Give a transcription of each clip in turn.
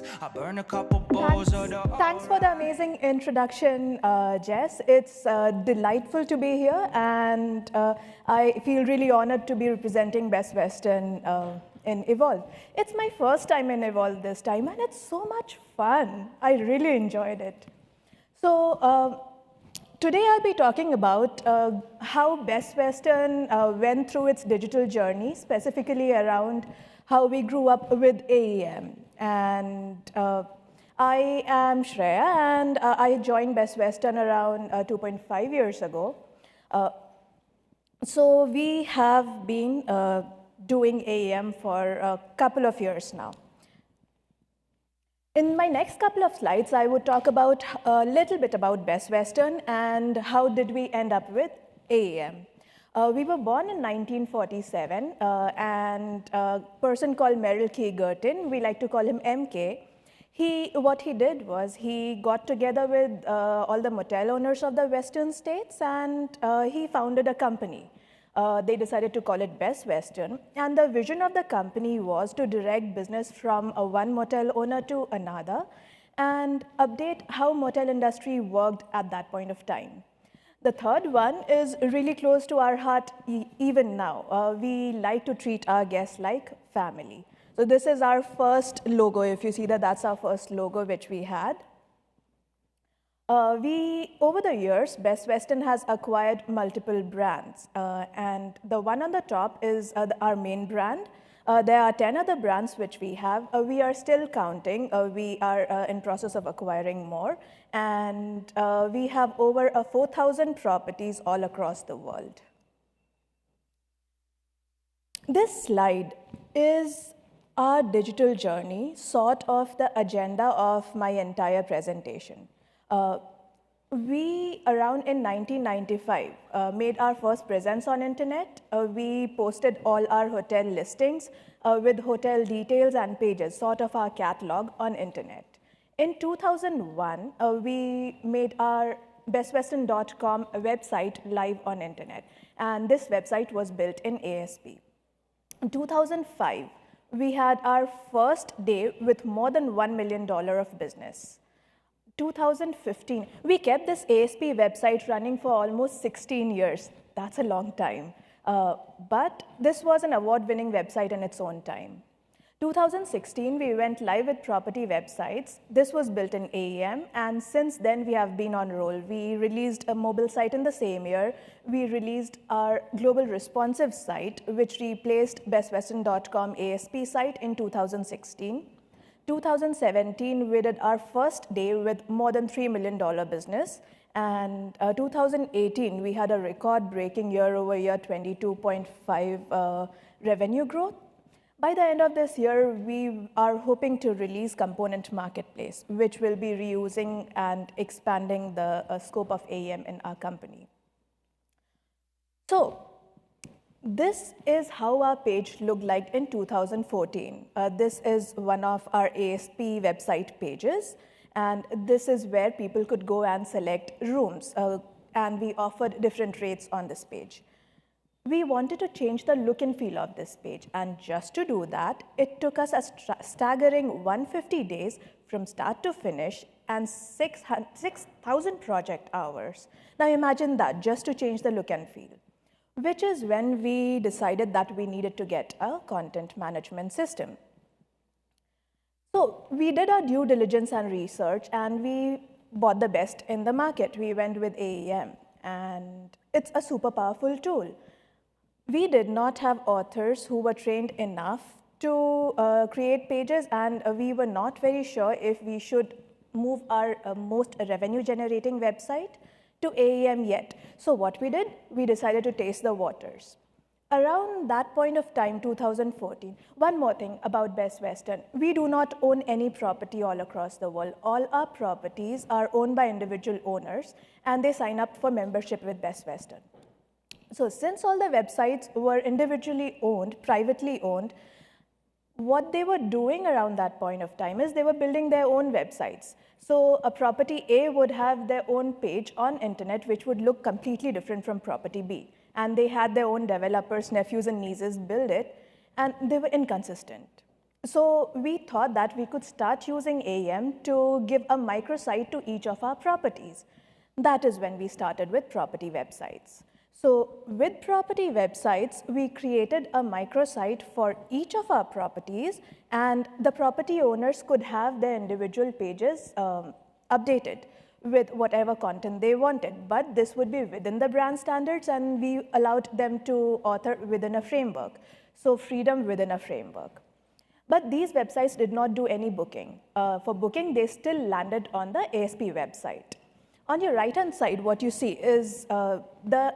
I burn a couple bowls of the Thanks for the amazing introduction, Jess. It's delightful to be here, and I feel really honored to be representing Best Western in Evolve. It's my first time in Evolve this time, and it's so much fun. I really enjoyed it. So today I'll be talking about how Best Western went through its digital journey, specifically around how we grew up with AEM. And I am Shreya, and I joined Best Western around 2.5 years ago. So we have been doing AEM for a couple of years now. In my next couple of slides, I would talk about a little bit about Best Western and how did we end up with AEM. We were born in 1947, and a person called Merrill K. Gertin, we like to call him MK. What he did was he got together with all the motel owners of the Western states, and he founded a company. They decided to call it Best Western, and the vision of the company was to direct business from one motel owner to another and update how motel industry worked at that point of time. The third one is really close to our heart even now. We like to treat our guests like family. So this is our first logo. If you see that, that's our first logo which we had. Over the years, Best Western has acquired multiple brands, and the one on the top is our main brand. There are 10 other brands which we have. We are still counting. We are in process of acquiring more, and we have over 4,000 properties all across the world. This slide is our digital journey, sort of the agenda of my entire presentation. We, around in 1995, made our first presence on internet. We posted all our hotel listings with hotel details and pages, sort of our catalog on internet. In 2001, we made our bestwestern.com website live on internet, and this website was built in ASP. In 2005, we had our first day with more than $1 million of business. 2015, we kept this ASP website running for almost 16 years. That's a long time. But this was an award-winning website in its own time. 2016, we went live with property websites. This was built in AEM, and since then we have been on roll. We released a mobile site in the same year. We released our global responsive site, which replaced bestwestern.com ASP site in 2016. 2017, we did our first day with more than $3 million business. And 2018, we had a record-breaking year-over-year 22.5 revenue growth. By the end of this year, we are hoping to release Component Marketplace, which will be reusing and expanding the scope of AEM in our company. So, this is how our page looked like in 2014. This is one of our ASP website pages, and this is where people could go and select rooms, and we offered different rates on this page. We wanted to change the look and feel of this page, and just to do that, it took us a staggering 150 days from start to finish and 6,000 project hours. Now imagine that, just to change the look and feel. Which is when we decided that we needed to get a content management system. So we did our due diligence and research, and we bought the best in the market. We went with AEM, and it's a super powerful tool. We did not have authors who were trained enough to create pages, and we were not very sure if we should move our most revenue-generating website to AEM yet. So what we did, we decided to taste the waters. Around that point of time, 2014, one more thing about Best Western. We do not own any property all across the world. All our properties are owned by individual owners, and they sign up for membership with Best Western. So since all the websites were individually owned, privately owned, what they were doing around that point of time is they were building their own websites. So a property A would have their own page on internet, which would look completely different from property B. And they had their own developers, nephews and nieces build it, and they were inconsistent. So we thought that we could start using AEM to give a microsite to each of our properties. That is when we started with property websites. So with property websites, we created a microsite for each of our properties, and the property owners could have their individual pages updated with whatever content they wanted. But this would be within the brand standards, and we allowed them to author within a framework. So freedom within a framework. But these websites did not do any booking. For booking, they still landed on the ASP website. On your right-hand side, what you see is the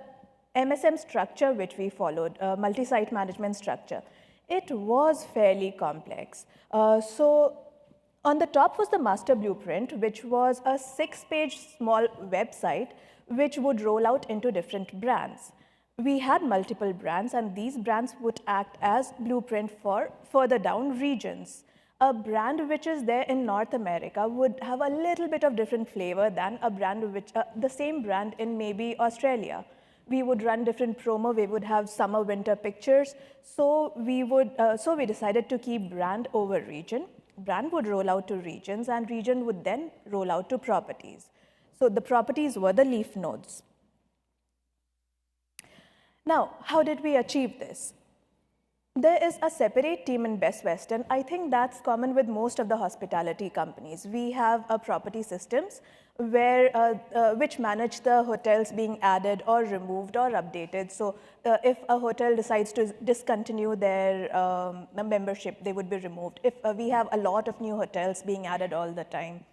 MSM structure which we followed, multi-site management structure. It was fairly complex. So on the top was the master blueprint, which was a 6-page small website which would roll out into different brands. We had multiple brands, and these brands would act as blueprint for further down regions. A brand which is there in North America would have a little bit of different flavor than a brand which, the same brand in maybe Australia. We would run different promo, we would have summer, winter pictures. So we decided to keep brand over region. Brand would roll out to regions, and region would then roll out to properties. So the properties were the leaf nodes. Now, how did we achieve this? There is a separate team in Best Western. I think that's common with most of the hospitality companies. We have a property systems which manage the hotels being added or removed or updated. So if a hotel decides to discontinue their membership, they would be removed. If we have a lot of new hotels being added all the time.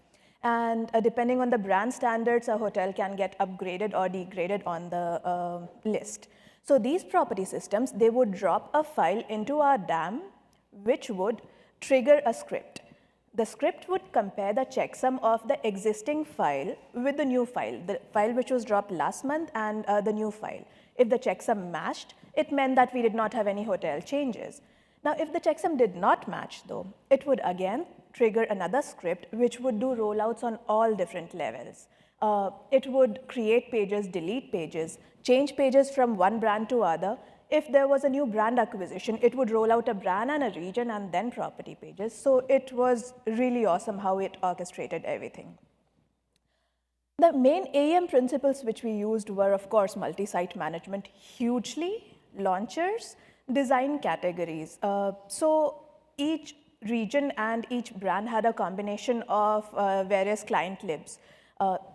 And depending on the brand standards, a hotel can get upgraded or degraded on the list. So these property systems, they would drop a file into our DAM, which would trigger a script. The script would compare the checksum of the existing file with the new file, the file which was dropped last month and the new file. If the checksum matched, it meant that we did not have any hotel changes. Now, if the checksum did not match though, it would again trigger another script which would do rollouts on all different levels. It would create pages, delete pages, change pages from one brand to other. If there was a new brand acquisition, it would roll out a brand and a region and then property pages. So it was really awesome how it orchestrated everything. The main AEM principles which we used were, of course, multi-site management hugely, launchers, design categories. So each region and each brand had a combination of various client libs.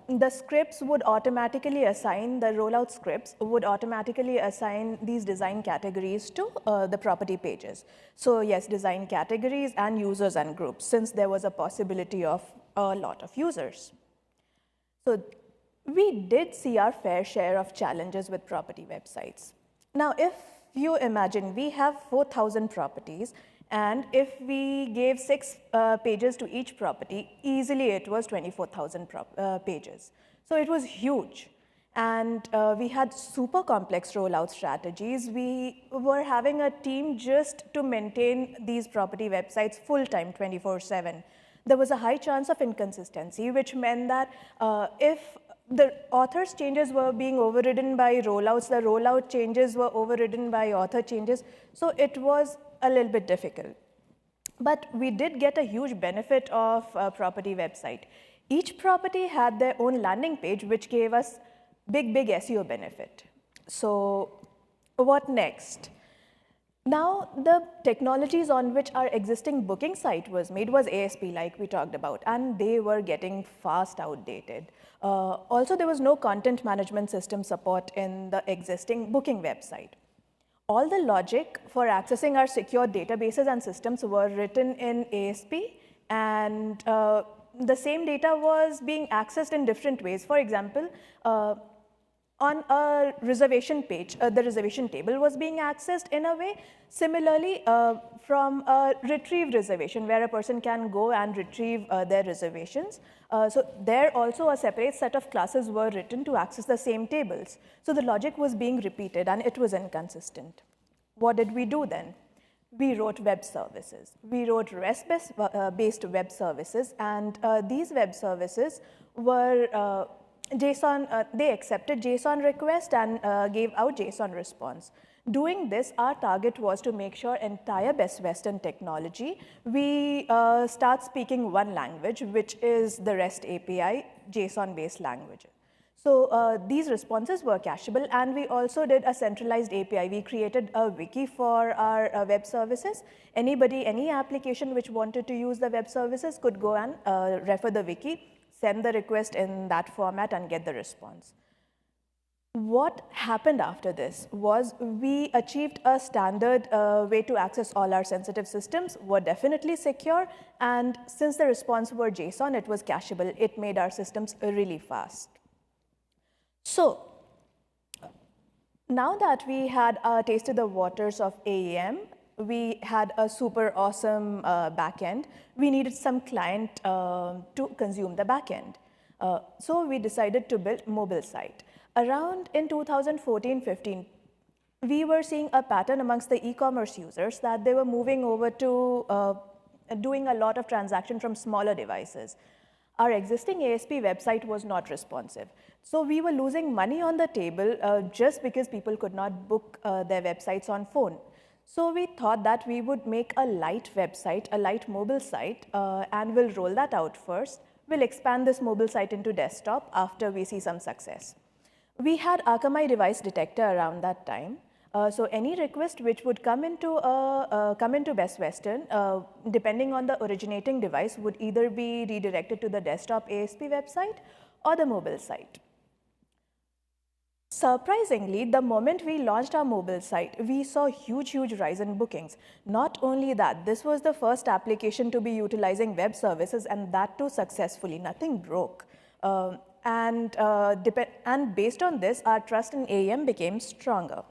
The scripts would automatically assign, the rollout scripts would automatically assign these design categories to the property pages. So yes, design categories and users and groups, since there was a possibility of a lot of users. So we did see our fair share of challenges with property websites. Now, if you imagine we have 4,000 properties, and if we gave 6 pages to each property, easily it was 24,000 pages. So it was huge. And we had super complex rollout strategies. We were having a team just to maintain these property websites full-time, 24/7. There was a high chance of inconsistency, which meant that if the author's changes were being overridden by rollouts, the rollout changes were overridden by author changes. So it was a little bit difficult. But we did get a huge benefit of a property website. Each property had their own landing page, which gave us big SEO benefit. So what next? Now, the technologies on which our existing booking site was made was ASP, like we talked about, and they were getting fast outdated. Also, there was no content management system support in the existing booking website. All the logic for accessing our secure databases and systems were written in ASP, and the same data was being accessed in different ways. For example, on a reservation page, the reservation table was being accessed in a way. Similarly, from a retrieve reservation, where a person can go and retrieve their reservations. So there also a separate set of classes were written to access the same tables. So the logic was being repeated and it was inconsistent. What did we do then? We wrote web services. We wrote REST-based web services, and these web services were JSON, they accepted JSON request and gave out JSON response. Doing this, our target was to make sure entire Best Western technology, we start speaking one language, which is the REST API, JSON-based language. So these responses were cacheable, and we also did a centralized API. We created a wiki for our web services. Anybody, any application which wanted to use the web services could go and refer the wiki, send the request in that format, and get the response. What happened after this was we achieved a standard way to access all our sensitive systems, were definitely secure, and since the response were JSON, it was cacheable. It made our systems really fast. So now that we had tasted the waters of AEM, we had a super awesome backend. We needed some client to consume the backend. So we decided to build mobile site. Around in 2014-15, we were seeing a pattern amongst the e-commerce users that they were moving over to doing a lot of transaction from smaller devices. Our existing ASP website was not responsive. So we were losing money on the table just because people could not book their websites on phone. So we thought that we would make a light website, a light mobile site, and we'll roll that out first. We'll expand this mobile site into desktop after we see some success. We had Akamai device detector around that time. So any request which would come into Best Western, depending on the originating device, would either be redirected to the desktop ASP website or the mobile site. Surprisingly, the moment we launched our mobile site, we saw huge rise in bookings. Not only that, this was the first application to be utilizing web services, and that too successfully. Nothing broke. And based on this, our trust in AEM became stronger.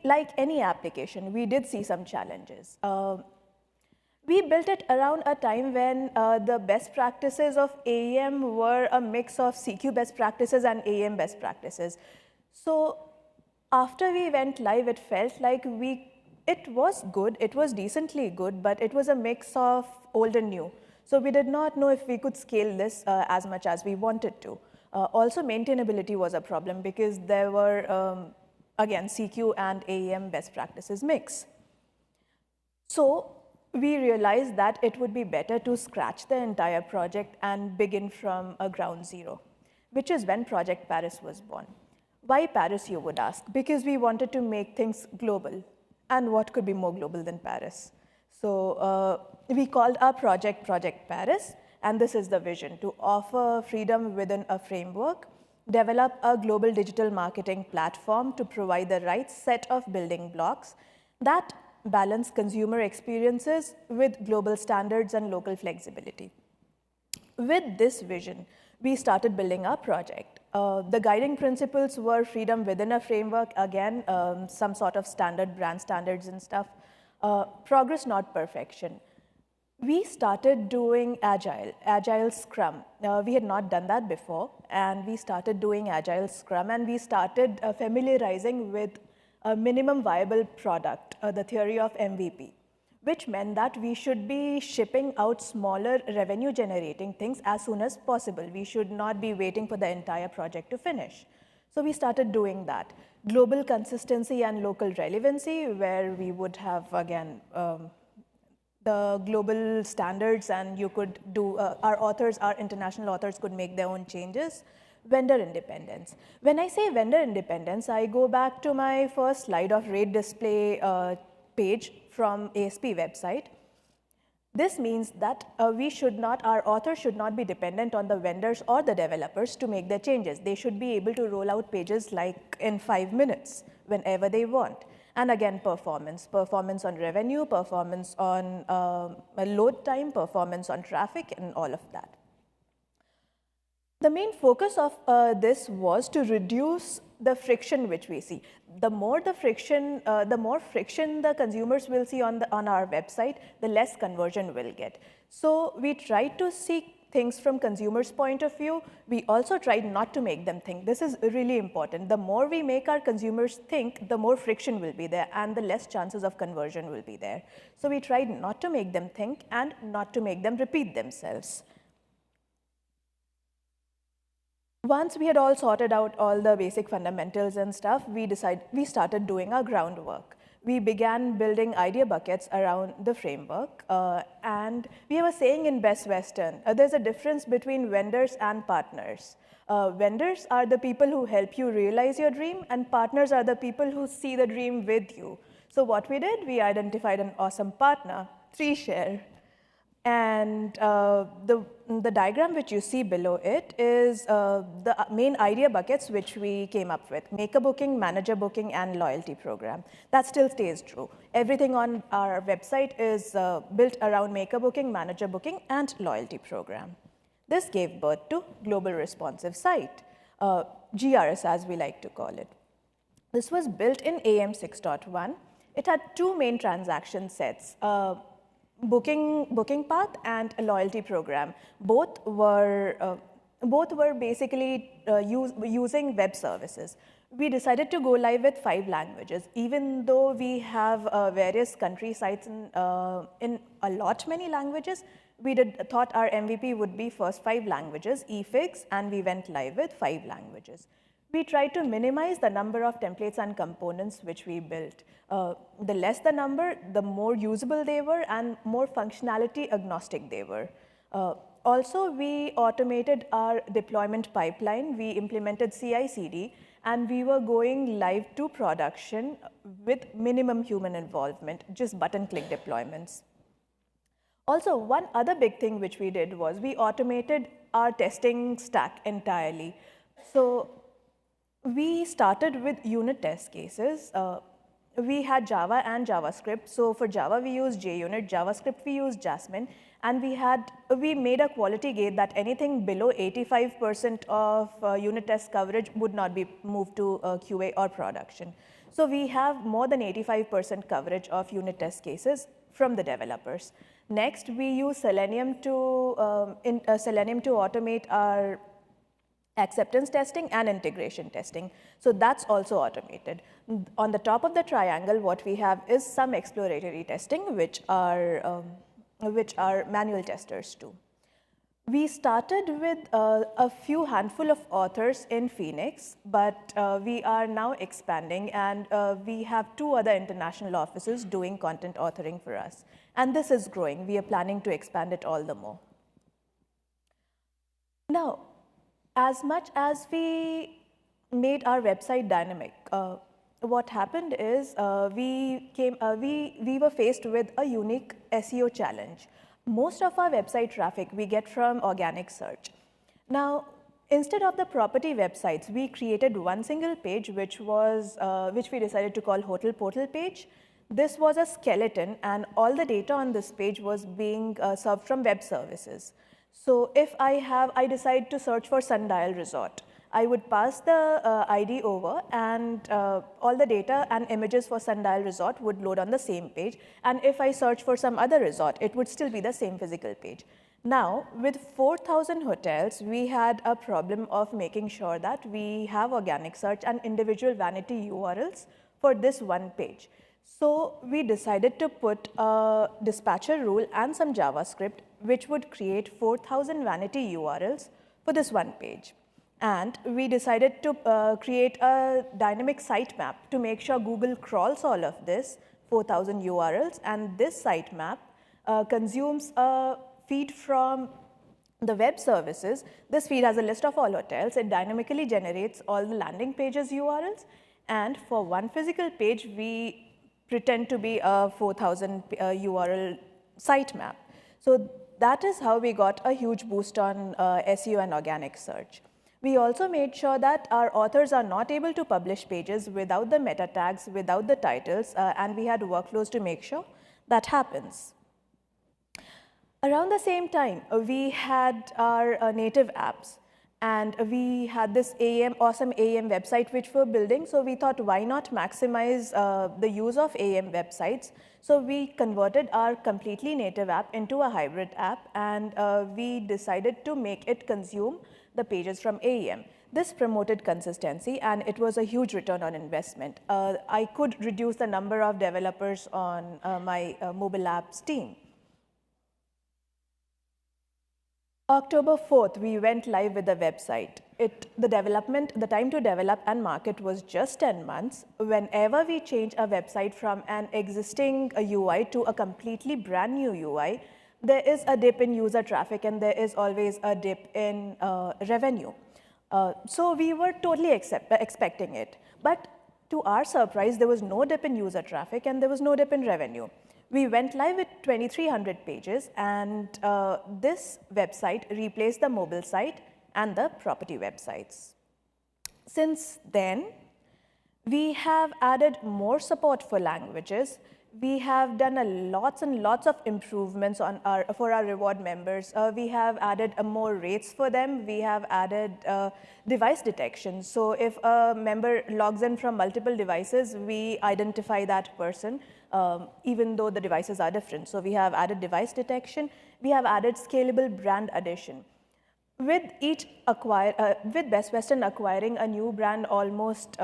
Like any application, we did see some challenges. We built it around a time when the best practices of AEM were a mix of CQ best practices and AEM best practices. So after we went live, it felt like it was good, it was decently good, but it was a mix of old and new. So we did not know if we could scale this as much as we wanted to. Also, maintainability was a problem because there were, again, CQ and AEM best practices mix. So we realized that it would be better to scratch the entire project and begin from a ground zero, which is when Project Paris was born. Why Paris, you would ask? Because we wanted to make things global. And what could be more global than Paris? So we called our project Project Paris, and this is the vision: to offer freedom within a framework, develop a global digital marketing platform to provide the right set of building blocks that balance consumer experiences with global standards and local flexibility. With this vision, we started building our project. The guiding principles were freedom within a framework, again, some sort of standard brand standards and stuff. Progress, not perfection. We started doing Agile Scrum. We had not done that before, and we started doing Agile Scrum, and we started familiarizing with a minimum viable product, the theory of MVP, which meant that we should be shipping out smaller revenue generating things as soon as possible. We should not be waiting for the entire project to finish. So we started doing that. Global consistency and local relevancy, where we would have, again, the global standards, and you could do, our international authors could make their own changes. Vendor independence. When I say vendor independence, I go back to my first slide of rate display page from ASP website. This means that our authors should not be dependent on the vendors or the developers to make their changes. They should be able to roll out pages like in 5 minutes, whenever they want. And again, performance on revenue, performance on load time, performance on traffic, and all of that. The main focus of this was to reduce the friction which we see. The more friction the consumers will see on our website, the less conversion we'll get. So we tried to see things from consumers' point of view. We also tried not to make them think. This is really important. The more we make our consumers think, the more friction will be there, and the less chances of conversion will be there. So we tried not to make them think and not to make them repeat themselves. Once we had all sorted out all the basic fundamentals and stuff, we started doing our groundwork. We began building idea buckets around the framework. And we were saying in Best Western, there's a difference between vendors and partners. Vendors are the people who help you realize your dream, and partners are the people who see the dream with you. So what we did, we identified an awesome partner, 3Share. And the diagram which you see below it is the main idea buckets which we came up with: maker booking, manager booking, and loyalty program. That still stays true. Everything on our website is built around maker booking, manager booking, and loyalty program. This gave birth to Global Responsive Site, GRS as we like to call it. This was built in AM 6.1. It had two main transaction sets, booking path and a loyalty program. Both were basically using web services. We decided to go live with 5 languages, even though we have various country sites in a lot many languages. We thought our MVP would be first 5 languages, eFix, and we went live with 5 languages. We tried to minimize the number of templates and components which we built. The less the number, the more usable they were and more functionality agnostic they were. Also, we automated our deployment pipeline. We implemented CI/CD, and we were going live to production with minimum human involvement, just button-click deployments. Also, one other big thing which we did was we automated our testing stack entirely. So we started with unit test cases. We had Java and JavaScript. So for Java, we used JUnit. JavaScript, we used Jasmine. And we made a quality gate that anything below 85% of unit test coverage would not be moved to QA or production. So we have more than 85% coverage of unit test cases from the developers. Next, we use Selenium to automate our acceptance testing and integration testing. So that's also automated. On the top of the triangle, what we have is some exploratory testing, which are manual testers too. We started with a few handful of authors in Phoenix, but we are now expanding, and we have 2 other international offices doing content authoring for us. And this is growing. We are planning to expand it all the more. Now, as much as we made our website dynamic, what happened is we were faced with a unique SEO challenge. Most of our website traffic we get from organic search. Now, instead of the property websites, we created one single page which we decided to call Hotel Portal page. This was a skeleton, and all the data on this page was being served from web services. So if I decide to search for Sundial Resort, I would pass the ID over, and all the data and images for Sundial Resort would load on the same page. And if I search for some other resort, it would still be the same physical page. Now, with 4,000 hotels, we had a problem of making sure that we have organic search and individual vanity URLs for this one page. So we decided to put a dispatcher rule and some JavaScript, which would create 4,000 vanity URLs for this one page. And we decided to create a dynamic sitemap to make sure Google crawls all of this 4,000 URLs, and this sitemap consumes a feed from the web services. This feed has a list of all hotels. It dynamically generates all the landing pages URLs, and for one physical page, we pretend to be a 4,000 URL sitemap. So that is how we got a huge boost on SEO and organic search. We also made sure that our authors are not able to publish pages without the meta tags, without the titles, and we had workflows to make sure that happens. Around the same time, we had our native apps, and we had this awesome AEM website which we're building. So we thought, why not maximize the use of AEM websites? So we converted our completely native app into a hybrid app, and we decided to make it consume the pages from AEM. This promoted consistency, and it was a huge return on investment. I could reduce the number of developers on my mobile apps team. October 4th, we went live with the website. The time to develop and market was just 10 months. Whenever we change a website from an existing UI to a completely brand new UI, there is a dip in user traffic and there is always a dip in revenue. So we were totally expecting it. But to our surprise, there was no dip in user traffic and there was no dip in revenue. We went live with 2,300 pages, and this website replaced the mobile site and the property websites. Since then, we have added more support for languages. We have done lots and lots of improvements for our reward members. We have added more rates for them. We have added device detection. So if a member logs in from multiple devices, we identify that person, even though the devices are different. So we have added device detection. We have added scalable brand addition. With Best Western acquiring a new brand almost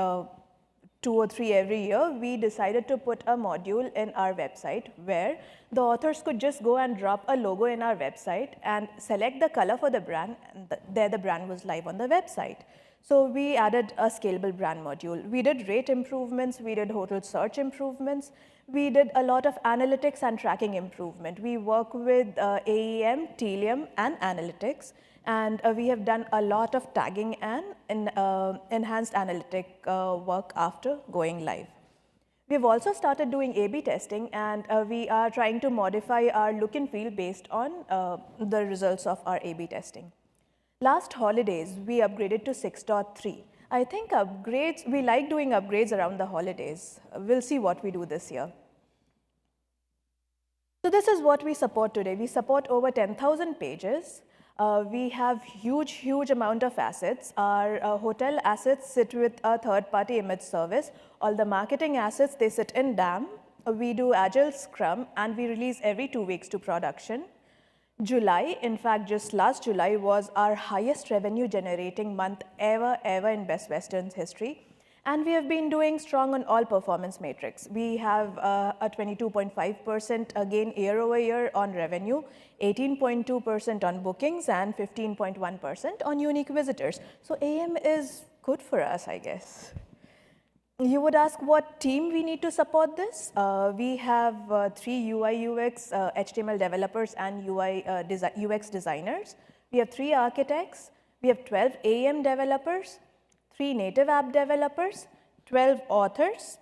2 or 3 every year, we decided to put a module in our website where the authors could just go and drop a logo in our website and select the color for the brand, and there the brand was live on the website. So we added a scalable brand module. We did rate improvements, we did hotel search improvements, we did a lot of analytics and tracking improvement. We work with AEM, Telium, and analytics. And we have done a lot of tagging and enhanced analytic work after going live. We've also started doing A/B testing, and we are trying to modify our look and feel based on the results of our A/B testing. Last holidays, we upgraded to 6.3. I think we like doing upgrades around the holidays. We'll see what we do this year. So this is what we support today. We support over 10,000 pages. We have huge amount of assets. Our hotel assets sit with a third-party image service. All the marketing assets, they sit in DAM. We do Agile Scrum, and we release every 2 weeks to production. July, in fact, just last July was our highest revenue generating month ever in Best Western's history. And we have been doing strong on all performance metrics. We have a 22.5% gain year over year on revenue, 18.2% on bookings, and 15.1% on unique visitors. So AM is good for us, I guess. You would ask what team we need to support this. We have 3 UI UX HTML developers and UX designers. We have 3 architects. We have 12 AM developers, 3 native app developers, 12 authors,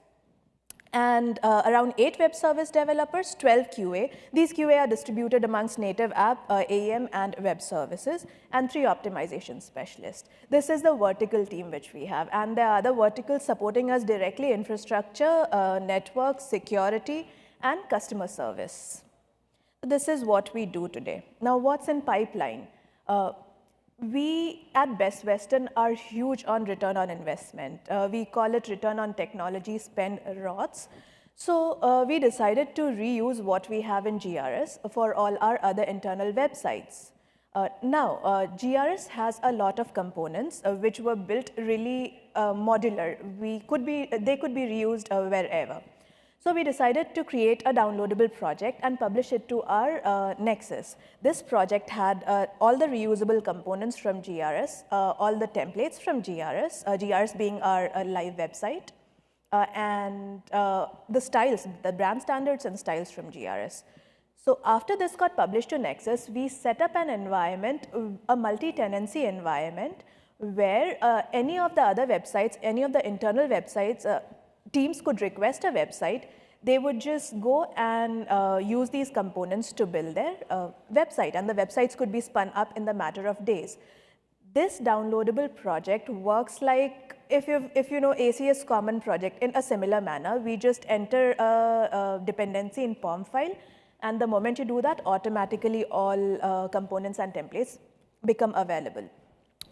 and around 8 web service developers, 12 QA. These QA are distributed amongst native app, AM, and web services, and 3 optimization specialists. This is the vertical team which we have, and there are other verticals supporting us directly: infrastructure, network, security, and customer service. This is what we do today. Now, what's in pipeline? We at Best Western are huge on return on investment. We call it return on technology spend ROTS. So we decided to reuse what we have in GRS for all our other internal websites. Now, GRS has a lot of components which were built really modular. They could be reused wherever. So we decided to create a downloadable project and publish it to our Nexus. This project had all the reusable components from GRS, all the templates from GRS, GRS being our live website, and the styles, the brand standards and styles from GRS. So after this got published to Nexus, we set up an environment, a multi-tenancy environment, where any of the other websites, any of the internal websites, teams could request a website. They would just go and use these components to build their website, and the websites could be spun up in the matter of days. This downloadable project works like if you know ACS Common Project in a similar manner. We just enter a dependency in POM file, and the moment you do that, automatically all components and templates become available.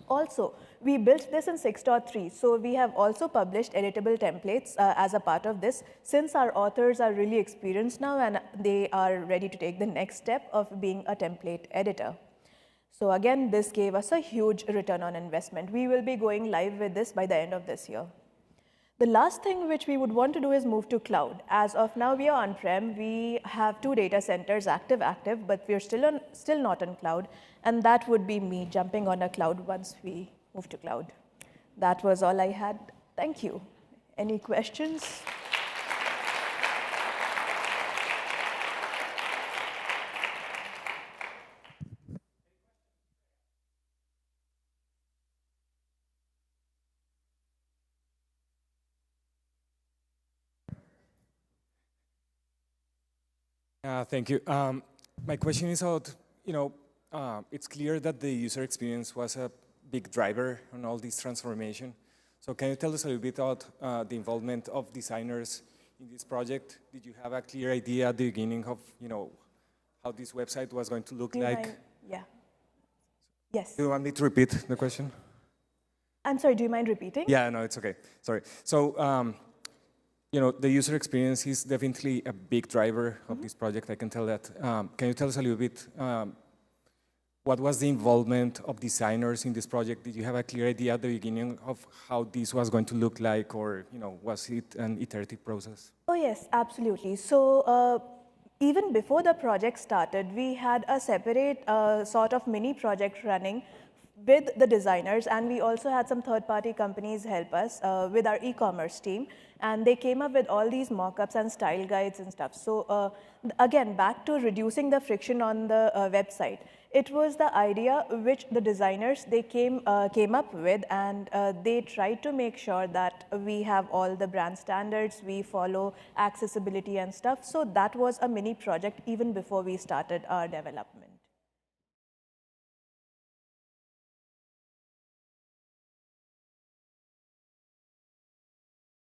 Also, we built this in 6.3, so we have also published editable templates as a part of this, since our authors are really experienced now and they are ready to take the next step of being a template editor. So again, this gave us a huge return on investment. We will be going live with this by the end of this year. The last thing which we would want to do is move to cloud. As of now, we are on-prem. We have 2 data centers, active, but we're still not on cloud. And that would be me jumping on a cloud once we move to cloud. That was all I had. Thank you. Any questions? Thank you. My question is about, it's clear that the user experience was a big driver on all this transformation. So can you tell us a little bit about the involvement of designers in this project? Did you have a clear idea at the beginning of, how this website was going to look like? Yeah. Yes. Do you want me to repeat the question? I'm sorry, do you mind repeating? Yeah, no, it's okay. Sorry. So, the user experience is definitely a big driver of this project. I can tell that. Can you tell us a little bit, what was the involvement of designers in this project? Did you have a clear idea at the beginning of how this was going to look like, or was it an iterative process? Oh yes, absolutely. So even before the project started, we had a separate sort of mini project running with the designers, and we also had some third-party companies help us with our e-commerce team, and they came up with all these mock-ups and style guides and stuff. So again, back to reducing the friction on the website. It was the idea which the designers, they came up with, and they tried to make sure that we have all the brand standards, we follow accessibility and stuff. So that was a mini project even before we started our development.